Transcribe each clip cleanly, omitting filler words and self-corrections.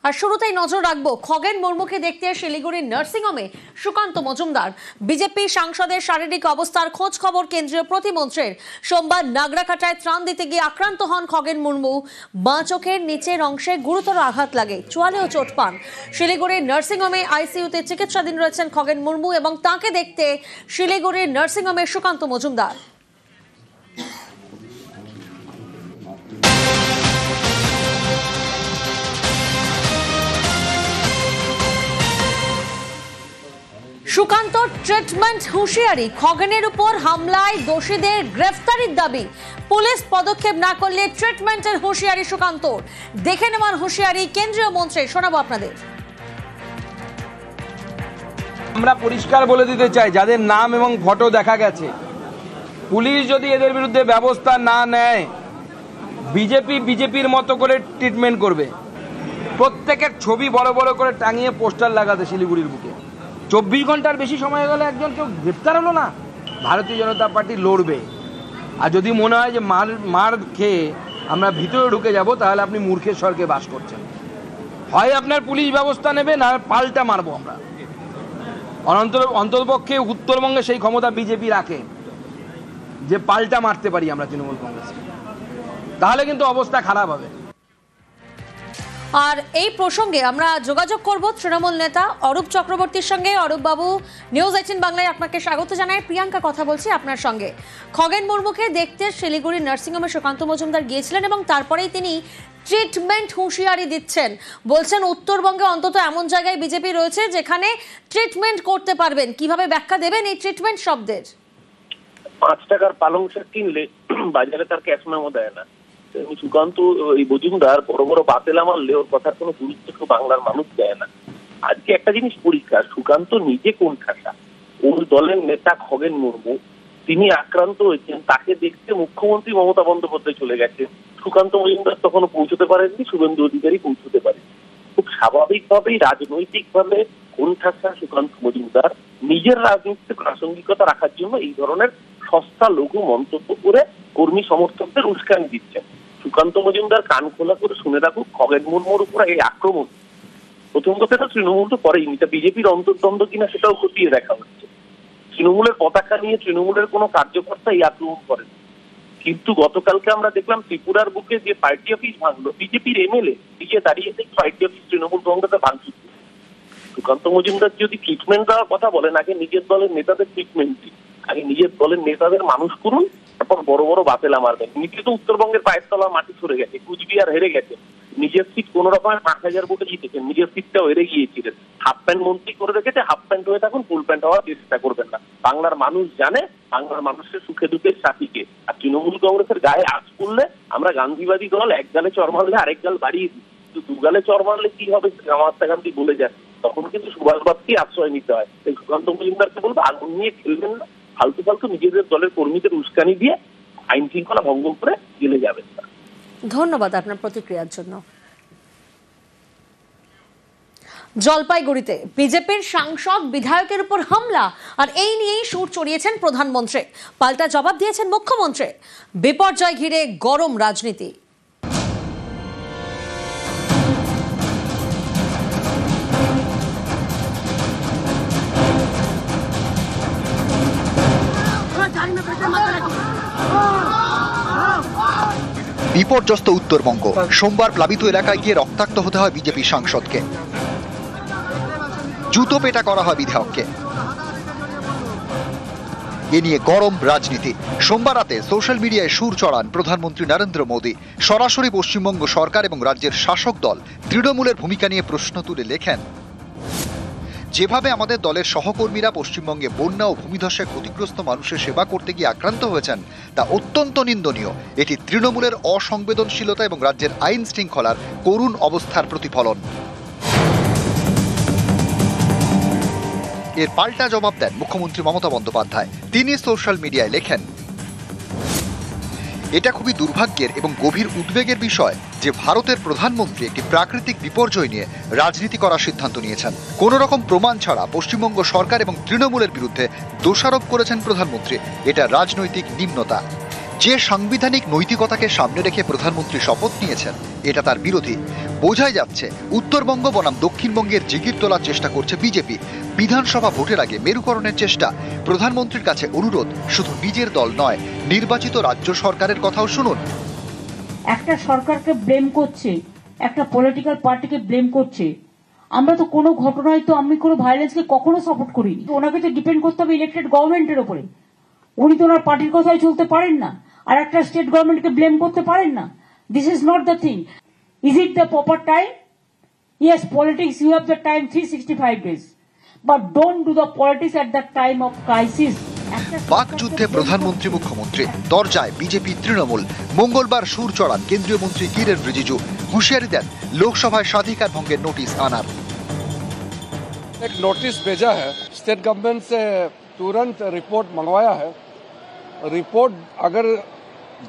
আর শুরুতেই নজর রাখবো খগেন মুর্মুকে দেখতে শিলিগুড়ির নার্সিংহোমে সুকান্ত মজুমদার। বিজেপি সাংসদের শারীরিক অবস্থার খোঁজ খবর কেন্দ্রীয় প্রতিমন্ত্রীর। সোমবার নাগরাকাটায় ত্রাণ দিতে গিয়ে আক্রান্ত হন খগেন মুর্মু। বাঁ চোখের নিচের অংশে গুরুতর আঘাত লাগে, চোয়ালেও চোট পান। শিলিগুড়ির নার্সিংহোমে আইসিইউতে চিকিৎসাধীন রয়েছেন খগেন মুর্মু এবং তাকে দেখতে শিলিগুড়ির নার্সিংহোমে সুকান্ত মজুমদার। সুকান্ত ট্রিটমেন্ট হুঁশিয়ারি। খগেনের উপর হামলায় দোষীদের গ্রেফতারির দাবি। পুলিশ পদক্ষেপ না করলে ট্রিটমেন্টের হুঁশিয়ারি সুকান্ত। দেখে নেওয়ার হুঁশিয়ারি কেন্দ্রীয় মন্ত্রী, শোনাবো আপনাদের। আমরা পরিষ্কার বলে দিতে চাই, যাদের নাম এবং ফটো দেখা গেছে, পুলিশ যদি এদের বিরুদ্ধে ব্যবস্থা না নেয়, বিজেপির মতো করে ট্রিটমেন্ট করবে। প্রত্যেকের ছবি বড় বড় করে টাঙিয়ে পোস্টার লাগাতে শিলিগুড়ির বুকে। 24 ঘন্টার বেশি সময় গেলে একজন কেউ গ্রেফতার হলো না। ভারতীয় জনতা পার্টি লড়বে। আর যদি মনে হয় যে মার খেয়ে আমরা ভিতরে ঢুকে যাব, তাহলে আপনি মূর্খের স্বর্গে বাস করছেন। হয় আপনার পুলিশ ব্যবস্থা নেবে, না পাল্টা মারবো আমরা। অন্ততপক্ষে উত্তরবঙ্গে সেই ক্ষমতা বিজেপি রাখে যে পাল্টা মারতে পারি আমরা তৃণমূল কংগ্রেসকে, তাহলে কিন্তু অবস্থা খারাপ হবে। আর এই প্রসঙ্গে আমরা যোগাযোগ করব তৃণমূল নেতা অরূপ চক্রবর্তীর সঙ্গে। অরূপ বাবু, নিউজ 18 বাংলায় আপনাকে স্বাগত জানাই। প্রিয়াঙ্কা কথা বলছি আপনার সঙ্গে। খগেন মুর্মুকে দেখতে শিলিগুড়ির নার্সিংহোমে সুকান্ত মজুমদার গিয়েছিলেন এবং তারপরেই তিনি ট্রিটমেন্ট হুঁশিয়ারি দিচ্ছেন। বলছেন উত্তরবঙ্গে অন্তত এমন জায়গায় বিজেপি রয়েছে যেখানে ট্রিটমেন্ট করতে পারবেন। কিভাবে ব্যাখ্যা দেবেন এই ট্রিটমেন্ট শব্দের? 5 টাকার পালং শাক কিনলে বাজারে তার ক্যাশ মেমো দেয় না। সুকান্ত এই মজুমদার বড় বড় বাতেলা মারলে ওর কথার কোনো গুরুত্ব বাংলার মানুষ দেয় না। আজকে একটা জিনিস পরিষ্কার, সুকান্ত নিজে কোন ঠাসা। ওর দলের নেতা খগেন মুর্মু, তিনি আক্রান্ত হয়েছেন, তাকে দেখতে মুখ্যমন্ত্রী মমতা বন্দ্যোপাধ্যায় চলে গেছেন। সুকান্ত মজুমদার তখনও পৌঁছতে পারেননি, শুভেন্দু অধিকারী পৌঁছতে পারেন। খুব স্বাভাবিকভাবেই রাজনৈতিকভাবে কোন ঠাসা সুকান্ত মজুমদার নিজের রাজনীতিতে প্রাসঙ্গিকতা রাখার জন্য এই ধরনের সস্তা লঘু মন্তব্য করে কর্মী সমর্থকদের উস্কানি দিচ্ছেন। সুকান্ত মজুমদার কান খোলা করে শুনে রাখুক, খগেন মুর্মুর উপর এই আক্রমণ প্রথম কথাটা তৃণমূল তো করেই, এটা বিজেপির অন্তর্দ্বন্দ্ব কিনা সেটাও খতিয়ে দেখা হচ্ছে। তৃণমূলের পতাকা নিয়ে তৃণমূলের কোনো কার্যকর্তা এই আক্রমণ করেন, কিন্তু গতকালকে আমরা দেখলাম ত্রিপুরার বুকে যে পার্টি অফিস ভাঙলো, বিজেপির এমএলএ নিজে দাঁড়িয়ে থেকে পার্টি অফিস তৃণমূল কংগ্রেসে ভাঙচুর। সুকান্ত মজুমদার যদি ট্রিটমেন্ট দেওয়ার কথা বলেন, আগে নিজের দলের নেতাদের ট্রিটমেন্ট দিন, আগে নিজের দলের নেতাদের মানুষ করুন, তারপর বড় বড় বাতেলা মারবেন। নিজে তো উত্তরবঙ্গের পায়ের তলা মাটি সরে গেছে, কুচবিহার হেরে গেছে, নিজের সিট কোন রকমের 5000 ভোটে জিতেছেন, নিজের সিটটাও হেরে গিয়েছিলেন। হাফ প্যান্ট মন্ত্রী করে রেখেছে, হাফ প্যান্ট হয়ে থাকুন, ফুল প্যান্ট হওয়ার চেষ্টা করবেন না। বাংলার মানুষ জানে বাংলার মানুষের সুখে দুঃখের সাথীকে। আর তৃণমূল কংগ্রেসের গায়ে আঁচ করলে আমরা গান্ধীবাদী দল, এক গালে চর মারলে আরেক গাল বাড়িয়ে দিই, কিন্তু 2 গালে চর মারলে কি হবে মহাত্মা গান্ধী বলে যান, তখন কিন্তু সুভাষবাদকেই আশ্রয় নিতে হয়। এই সুকান্ত মজুমদারকে বলবো আগুন নিয়ে খেলবেন না, ফালতু ফালতু নিজেদের দলের কর্মীদের উস্কানি দিয়ে আইন শৃঙ্খলা ভঙ্গ করে জেলে যাবেন না। ধন্যবাদ আপনার প্রতিক্রিয়ার জন্য। জলপাইগুড়িতে বিজেপির সাংসদ বিধায়কের উপর হামলা, আর এই নিয়েই সুর চড়িয়েছেন প্রধানমন্ত্রী। পাল্টা জবাব দিয়েছেন মুখ্যমন্ত্রী। বিপর্যয় ঘিরে গরম রাজনীতি। বিপর্যস্ত উত্তরবঙ্গ, সোমবার প্লাবিত এলাকায় গিয়ে রক্তাক্ত হতে হয় বিজেপি সাংসদকে, জুতো পেটা করা হয় বিধায়ককে। এ নিয়ে গরম রাজনীতি। সোমবার রাতে সোশ্যাল মিডিয়ায় সুর চড়ান প্রধানমন্ত্রী নরেন্দ্র মোদী। সরাসরি পশ্চিমবঙ্গ সরকার এবং রাজ্যের শাসক দল তৃণমূলের ভূমিকা নিয়ে প্রশ্ন তুলে লেখেন, যেভাবে আমাদের দলের সহকর্মীরা পশ্চিমবঙ্গে বন্যা ও ভূমিধসে ক্ষতিগ্রস্ত মানুষের সেবা করতে গিয়ে আক্রান্ত হয়েছেন তা অত্যন্ত নিন্দনীয়। এটি তৃণমূলের অসংবেদনশীলতা এবং রাজ্যের আইন শৃঙ্খলার করুণ অবস্থার প্রতিফলন। এর পাল্টা জবাব দেন মুখ্যমন্ত্রী মমতা বন্দ্যোপাধ্যায়। তিনি সোশ্যাল মিডিয়ায় লেখেন, এটা খুবই দুর্ভাগ্যের এবং গভীর উদ্বেগের বিষয় যে ভারতের প্রধানমন্ত্রী একটি প্রাকৃতিক বিপর্যয় নিয়ে রাজনীতি করার সিদ্ধান্ত নিয়েছেন। কোন রকম প্রমাণ ছাড়া পশ্চিমবঙ্গ সরকার এবং তৃণমূলের বিরুদ্ধে দোষারোপ করেছেন প্রধানমন্ত্রী। এটা রাজনৈতিক নিম্নতা। যে সাংবিধানিক নৈতিকতাকে সামনে রেখে প্রধানমন্ত্রী শপথ নিয়েছেন এটা তার বিরোধী। বোঝাই যাচ্ছে উত্তরবঙ্গ বনাম দক্ষিণবঙ্গের জিগির তোলার চেষ্টা করছে বিজেপি। বিধানসভা ভোটের আগে মেরুকরণের চেষ্টা। প্রধানমন্ত্রীর কাছে অনুরোধ, শুধু নিজের দল নয়, নির্বাচিত রাজ্য সরকারের কথাও শুনুন। একটা সরকারকে ব্লেম করছে, একটা পলিটিক্যাল পার্টিকে ব্লেম করছে। আমরা তো কোনো ঘটনায় তো আমি কোনো ভায়োলেন্সকে কখনো সাপোর্ট করিনি। ওনাকে তো ডিপেন্ড করতে হবে ইলেক্টেড গভর্নমেন্টের উপরে। উনি তো ওনার পার্টির কথাই চলতে পারেন না, আর একটা স্টেট গভর্নমেন্টকে ব্লেম করতে পারেন না। This is not the thing. Is it the proper time? Yes, politics you have the time 365 days, but don't do the politics at the time of crisis. বাকযুদ্ধে প্রধানমন্ত্রী মুখ্যমন্ত্রী, দরজায় বিজেপি তৃণমূল। মঙ্গলবার সুর চড়ান কেন্দ্রীয় মন্ত্রী কিরেন রিজিজু, হুঁশিয়ারি দেন লোকসভায় স্বাধিকার ভঙ্গের নোটিশ আনার। एक नोटिस भेजा है, स्टेट गवर्नमेंट से तुरंत रिपोर्ट मंगवाया है। रिपोर्ट अगर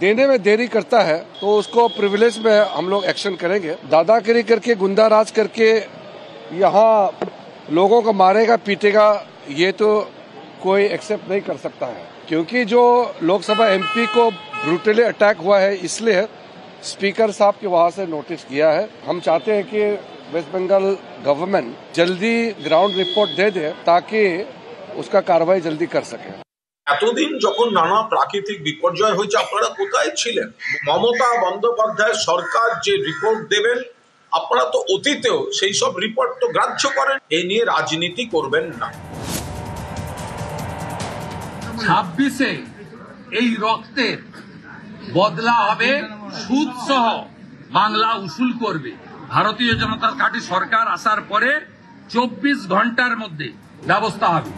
देने में देरी करता है तो उसको प्रिविलेज में हम लोग एक्शन करेंगे। दादागिरी करके, गुंडाराज करके यहाँ लोगों को मारेगा पीटेगा, ये तो कोई एक्सेप्ट नहीं कर सकता है। क्योंकि जो लोकसभा एमपी को ब्रूटली अटैक हुआ है, इसलिए स्पीकर साहब के वहाँ से नोटिस किया है। हम चाहते हैं कि वेस्ट बंगाल गवर्नमेंट जल्दी ग्राउंड रिपोर्ट दे दे ताकि उसका कार्रवाई जल्दी कर सके। এতদিন যখন নানা প্রাকৃতিক বিপর্যয় হয়েছে আপনারা কোথায় ছিলেন? মমতা বন্দ্যোপাধ্যায় সরকার যে রিপোর্ট দেবেন, আপনারা তো অতীতেও সেই সব রিপোর্ট তো গ্রাহ্য করেন। এই নিয়ে রাজনীতি করবেন না। 26-এ এই রক্তের বদলা হবে, সুদ সহ বাংলা উসুল করবে। ভারতীয় জনতা পার্টি সরকার আসার পরে 24 ঘন্টার মধ্যে ব্যবস্থা হবে।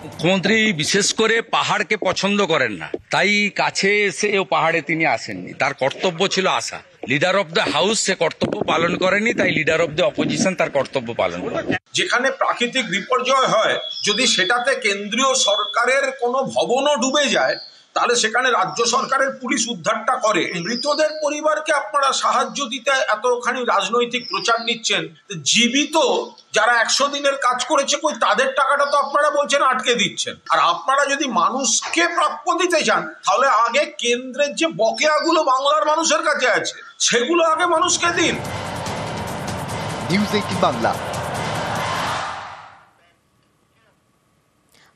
মুখ্যমন্ত্রী বিশেষ করে পাহাড়কে পছন্দ করেন না, তাই কাছে এসে ও পাহাড়ে তিনি আসেননি। তার কর্তব্য ছিল আসা। লিডার অফ দ্য হাউস সে কর্তব্য পালন করেনি, তাই লিডার অফ দ্য অপোজিশন তার কর্তব্য পালন করে। যেখানে প্রাকৃতিক বিপর্যয় হয়, যদি সেটাতে কেন্দ্রীয় সরকারের কোনো ভবনও ডুবে যায়, তাহলে সেখানে রাজ্য সরকারের পুলিশ উদ্ধারটা করে। মৃতদের পরিবারকে আপনারা সাহায্য দিতে এতখানি রাজনৈতিক প্রচার নিচ্ছেন, জীবিত যারা 100 দিনের কাজ করেছে কই তাদের টাকাটা তো আপনারা বলছেন আটকে দিচ্ছেন। আর আপনারা যদি মানুষকে প্রাপ্য দিতে চান, তাহলে আগে কেন্দ্রের যে বকেয়াগুলো বাংলার মানুষের কাছে আছে সেগুলো আগে মানুষকে দিন। নিউজ 18 বাংলা।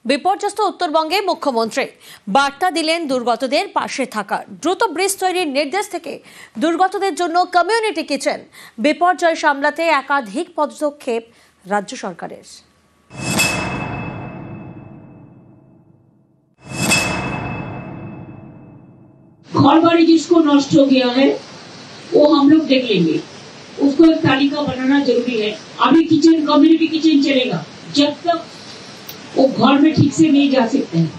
বিপর্যস্ত উত্তরবঙ্গে মুখ্যমন্ত্রী বার্তা দিলেন দুর্গতদের পাশে থাকার। দ্রুত ব্রিজ তৈরির নির্দেশ থেকে দুর্গতদের জন্য কমিউনিটি কিচেন। বিপর্যয় সামলাতে একাধিক পদক্ষেপ রাজ্য সরকারের। घर बाड़ी जिसको नष्ट हो गया है वो हम लोग देख लेंगे, उसको एक तालिका बनाना जरूरी है। अभी किचन, कम्युनिटी किचन चलेगा जब तक वो घर में ठीक से नहीं जा सकते हैं।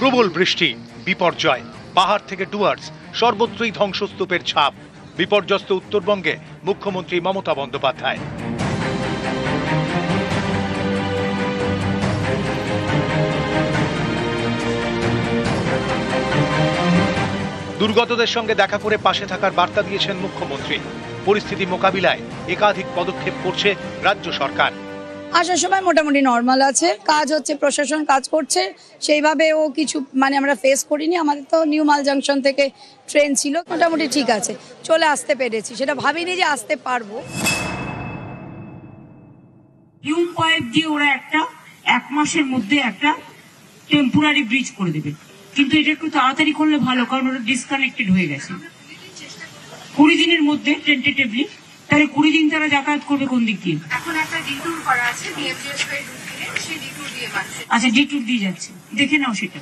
প্রবল বৃষ্টি, বিপর্যয়, পাহাড় থেকে ডুয়ার্স, সর্বত্রই ধ্বংসস্তূপের ছাপ। বিপর্যস্ত উত্তরবঙ্গে মুখ্যমন্ত্রী মমতা বন্দ্যোপাধ্যায়। দুর্গতদের সঙ্গে দেখা করে পাশে থাকার বার্তা দিয়েছেন মুখ্যমন্ত্রী। পরিস্থিতি মোকাবিলায় একাধিক পদক্ষেপ করছে রাজ্য সরকার। আসার সময় মোটামুটি নর্মাল আছে, কাজ হচ্ছে, প্রশাসন কাজ করছে, সেইভাবে ও কিছু আমরা ফেস করিনি। আমাদের তো নিউ মাল জাংশন থেকে ট্রেন ছিল, মোটামুটি ঠিক আছে, চলে আসতে পেরেছি। সেটা ভাবিনি যে আসতে পারবো। ইউ পাইপ দিয়ে ওরা একটা 1 মাসের মধ্যে একটা টেম্পোরারি ব্রিজ করে দেবে, কিন্তু এটা একটু তাড়াতাড়ি করলে ভালো, কারণ ওটা ডিসকানেক্টেড হয়ে গেছে। 20 দিনের মধ্যে টেন্টেটিভলি, তাহলে 20 দিন তারা যাতায়াত করবে কোন দিক দিয়ে? এখন একটা ডিটুর করা আছে, ডিএমজিএস এর রুট দিয়ে, সেই ডিটুর দিয়ে যাচ্ছে। আচ্ছা, ডিটুর দিয়ে যাচ্ছে, দেখে নাও সেটা।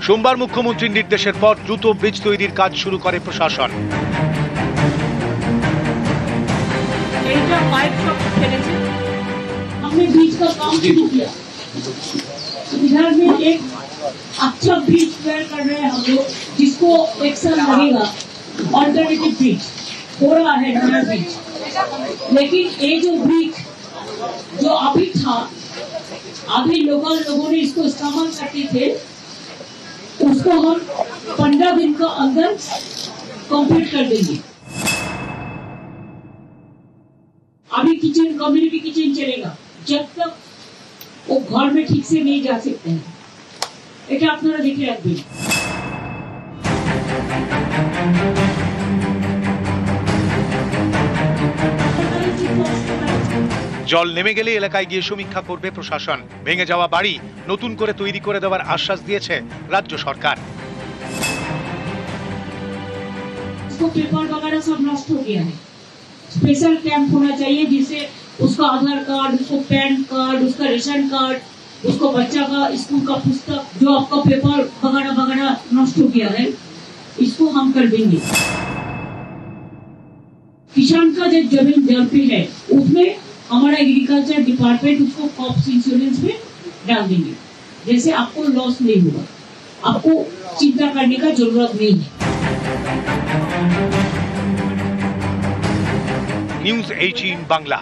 সোমবার মুখ্যমন্ত্রীর নির্দেশের পর দ্রুত ব্রিজ তৈরির কাজ শুরু করে প্রশাসন। এইটা পাইপ সব ফেলেছে, हमने ब्रिज का काम शुरू किया। इधर में एक अच्छा ब्रिज तैयार कर रहे हैं हम लोग, जिसको एक साल लगेगा। ऑल्टरनेटिव ब्रिज हो रहा है, नया ब्रिज। लेकिन ये जो ब्रिज जो अभी था, अभी लोगों ने इसको इस्तेमाल करते थे, उसको हम 15 दिन के अंदर कंप्लीट कर देंगे। अभी किचन कम्युनिटी किचन चलेगा जब तक वो घर में ठीक से नहीं जा सकते हैं। এটা আপনারা দেখে রাখবেন। জল নেমে গেলে এলাকায় গিয়ে সমীক্ষা করবে প্রশাসন। ভেঙে যাওয়া বাড়ি নতুন করে তৈরি করে দেওয়ার আশ্বাস দিয়েছে রাজ্য সরকার। उसको पेपर वगैरह सब नष्ट हो गया है। स्पेशल कैंप होना चाहिए जिससे उसका आधार कार्ड, उसको पैन कार्ड, उसका रेशन कार्ड, उसको बच्चा का स्कूल का पुस्तक, जो आपका पेपर वगैरह वगैरह नष्ट हो गया है, इसको हम कर देंगे। किसान का जो जमीन जल पे है उसमें हमारा एग्रीकल्चर डिपार्टमेंट उसको क्रॉप इंश्योरेंस में डाल देंगे, जैसे आपको लॉस नहीं होगा, आपको चिंता करने का जरूरत नहीं है। নিউজ 18 বাংলা।